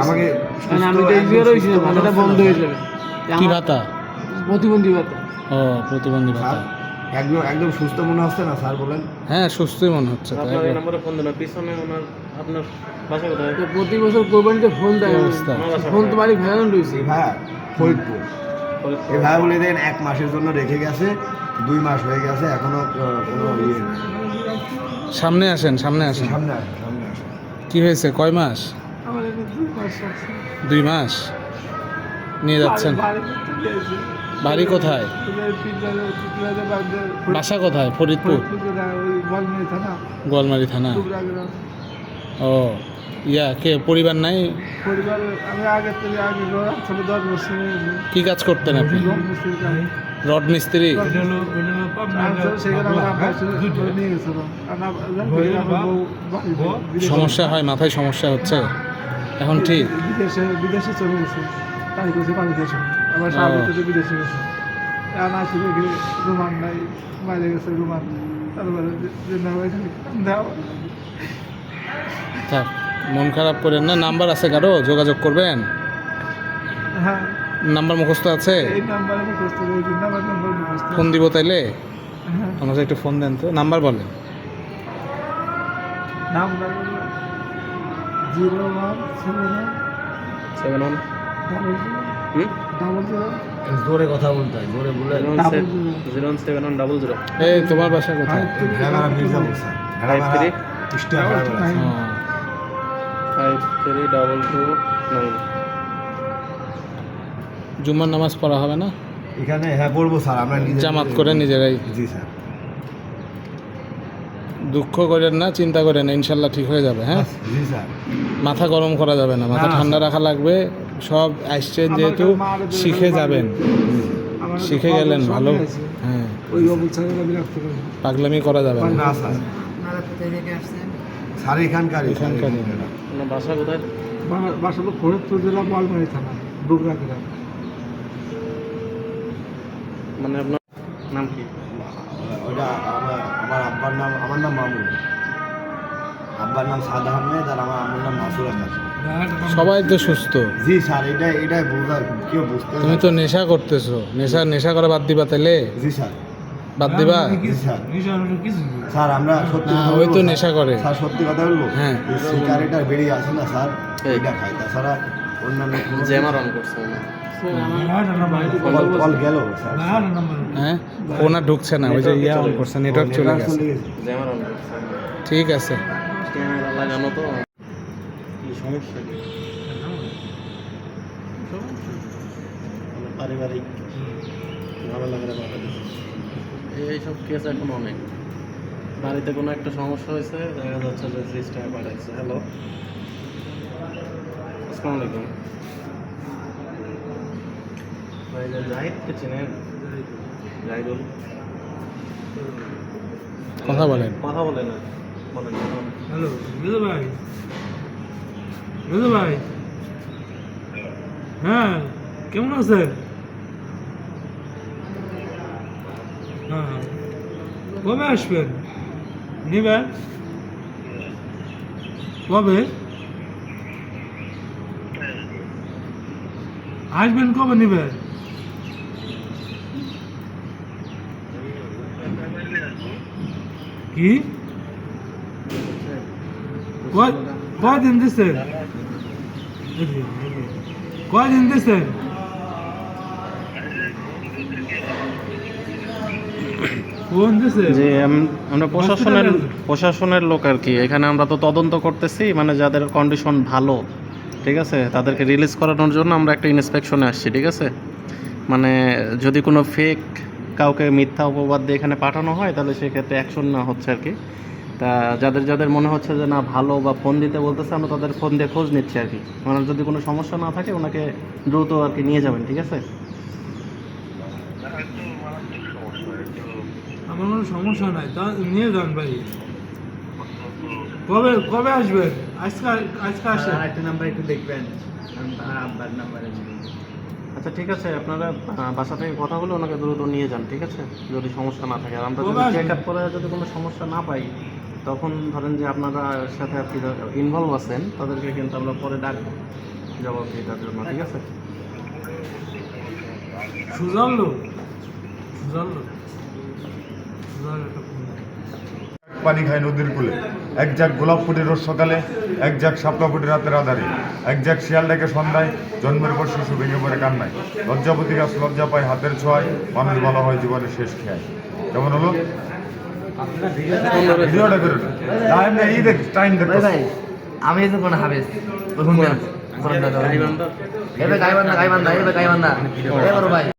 আমাকে মানে আমি ডেলিভারি হয়েছি ভাতাটা বন্ধ হয়ে যাবে কি ভাতা? প্রতিবন্ধী ভাতা। ও, প্রতিবন্ধী ভাতা। একদম একদম সুস্থ মনে হচ্ছে না স্যার, বলেন? হ্যাঁ, সুস্থই মনে হচ্ছে তো। আপনার এই নম্বরে ফোন দেন, পিছনে ওনার আপনার বাসা কোথায়? তো প্রতি বছর কোরবানিতে ফোন দেয়, অবস্থা। ফোন তো বাড়ি ভেড়ানো রয়েছে। এই ভাইয়া ফরিদপুর, এই ভাইয়া বলে দেন 1 মাসের জন্য রেখে গেছে, 2 মাস হয়ে গেছে, এখনো কোনো ইয়ে নেই। সামনে আসেন, সামনে আসেন। সামনে আসেন, সামনে আসেন। কি হয়েছে? কয় মাস? আমার এখানে 2 মাস আছে। 2 মাস নিয়ে যাচ্ছেন? বাড়ি করতে গিয়েছি। বাড়ি কোথায়? বাসা কোথায়? ফরিদপুর, গোয়ালমারি থানা, গোয়ালমারি থানা। টুকরাগ্রাম। ও, কে পরিবার নাই? পরিবার আমি আগে থেকে ছোট 10 বছর কি কাজ করতেন আপনি? রড মিস্ত্রি। সেখানে আমার আব্বা এসে ধরে নিয়ে গেছিল। সমস্যা হয়, মাথায় সমস্যা হচ্ছে, এখন ঠিক? বিদেশে চলে গেছে, তাই করছে পানি দেশে। আবার স্বামী তো বিদেশে গেছে, এখন আসি দেখি রুমান নাই, বাইরে গেছে রুমান। তারপরে দেওয়া থাক, মন খারাপ করেন না। নাম্বার আছে কারো? যোগাযোগ করবেন। হ্যাঁ, নাম্বার মুখস্থ আছে? এই নাম্বারে মুখস্থ করেছি, নাম্বার মুখস্থ। ফোন দিব তাইলে? হ্যাঁ, আমাকে একটু ফোন দেন তো, নাম্বার বলেন। নাম্বার 0171 71 জোরে কথা বলতে হয়, জোরে বলে। 07100। এই, তোমার বাসা কোথায়? ভেড়ামারা মির্জা বলছে, ভেড়ামারা 53 ইস্টা ভেড়ামারা। ও, 532229। জুম্মার নামাজ পড়া হবে না? এখানে হ্যাঁ বলবো স্যার, আমরা জামাত করে নিজেরাই। জি স্যার। দুঃখ করেন না, চিন্তা করেন না, ইনশাল্লাহ ঠিক হয়ে যাবে। হ্যাঁ, জি স্যার। মাথা গরম করা যাবে না, মাথা না, ঠান্ডা রাখা লাগবে। সব আসছেন যেহেতু, শিখে যাবেন। শিখে গেলেন ভালো। হ্যাঁ, ওই অবস্থায় বিরক্ত করে। পাগলামি করা যাবে না। না স্যার, স্যার এখানকারই, এখানকারই। আপনার বাসা কোথায়? বাসা তো ফরিদপুর জেলা গোয়ালমারি থানা, ডুগরাগ্রাম। মানে আপনার নাম কি? ওটা আমার আব্বার নাম, আমার নাম মামুন। আব্বার নাম সাদ আহমেদ আর আমার আম্মুর নাম মাসুরা খাতুন। সবাই তো সুস্থ। জি স্যার, এটাই বোঝার, কেউ বুঝতে তুমি তো নেশা করতেছো, নেশা করা বাদ দিবা তাহলে? জি স্যার। বাদ দিবা? জি স্যার। স্যার আমরা সত্যি না, কথা ওই বলবো তো স্যার। নেশা করে। স্যার সত্যি কথা বলবো, হ্যাঁ। এই সিগারেটটা বেরিয়ে আসে না স্যার, এই। এটা খাই, তাছাড়া অন্যান্য কোনো জ্যামার অন করছে মনে হয়। কল গেল স্যার। হ্যাঁ, ফোন আর ঢুকছে না, ওই যে অন করছে, নেটওয়ার্ক চলে গেছে। জ্যামার অন করছে। ঠিক আছে। ক্যামেরা লাগানো তো। কি সমস্যা কি? পারিবারিক ঝামেলাগুলো দেখা দিচ্ছে। এইসব কেস এখন অনেক। বাড়িতে কোনো একটা সমস্যা হয়েছে, দেখা যাচ্ছে যে সিস্টেমে পাঠাচ্ছে। হ্যালো, আসসালামু আলাইকুম ভাই, জাহিদকে চেনেন? জাহিদুল কথা বলেন। কথা বলে না, বলেন। হ্যালো, বুঝলো ভাই? বুঝলো ভাই? হ্যাঁ, কেমন আছেন? হ্যাঁ, কবে আসবেন? নিবেন কবে? আসবেন কবে নিবেন? কি কয়দিন দিচ্ছেন? কয়দিন দিচ্ছেন? ফোন দিছে? যে আমরা প্রশাসনের লোক আর কি। এখানে আমরা তো তদন্ত করতেছি, মানে যাদের কন্ডিশন ভালো, ঠিক আছে, তাদেরকে রিলিজ করানোর জন্য আমরা একটা ইন্সপেকশনে আসছি, ঠিক আছে। মানে যদি কোনো ফেক কাউকে মিথ্যা অপবাদ দিয়ে এখানে পাঠানো হয়, তাহলে সেক্ষেত্রে অ্যাকশন না হচ্ছে আর কি। তা যাদের মনে হচ্ছে যে না ভালো বা ফোন দিতে বলতেছে, আমরা তাদের ফোন দিয়ে খোঁজ নিচ্ছি আর কি। মানে যদি কোনো সমস্যা না থাকে, ওনাকে দ্রুত আর কি নিয়ে যাবেন, ঠিক আছে। আমার কোনো সমস্যা নাই, তা নিয়ে যান ভাই। কবে কবে আসবেন? আজকে আসেন। একটা নাম্বার একটু দেখবেন, আব্বার নাম্বারে। আচ্ছা ঠিক আছে, আপনারা বাসা থেকে কথা বলে ওনাকে দ্রুত নিয়ে যান, ঠিক আছে, যদি সমস্যা না থাকে। আর আমরা যদি চেক আপ করে যদি কোনো সমস্যা না পাই, তখন ধরেন যে আপনারা সাথে আপনি ইনভলভ আছেন, তাদেরকে কিন্তু আমরা পরে ডাকবো। জবাব দিই তার জন্য, ঠিক আছে? সুজন লোক সুজন লোক সুজন একটা পানি খায় নদীর কূলে, এক ঝাঁক গোলাপ ফুটে রোজ সকালে, এক ঝাঁক শাপলা ফুটে রাতের আধারে, এক ঝাঁক শিয়াল ডেকে সন্ধ্যায়, জন্মের পর শিশু ভেঙে পড়ে কান্নায়, লজ্জাপতি গাছ লজ্জা পায় হাতের ছোঁয়ায়, মানুষ ভালো হয় জীবনের শেষ খেয়ায়। কেমন হলো? ভিডিওটা করে টাইম নেই, এই দেখ টাইম দেখ। আমি তো কোনো হাবেস এবার গাইবান্ধা এবার গাইবান্ধা এবার ভাই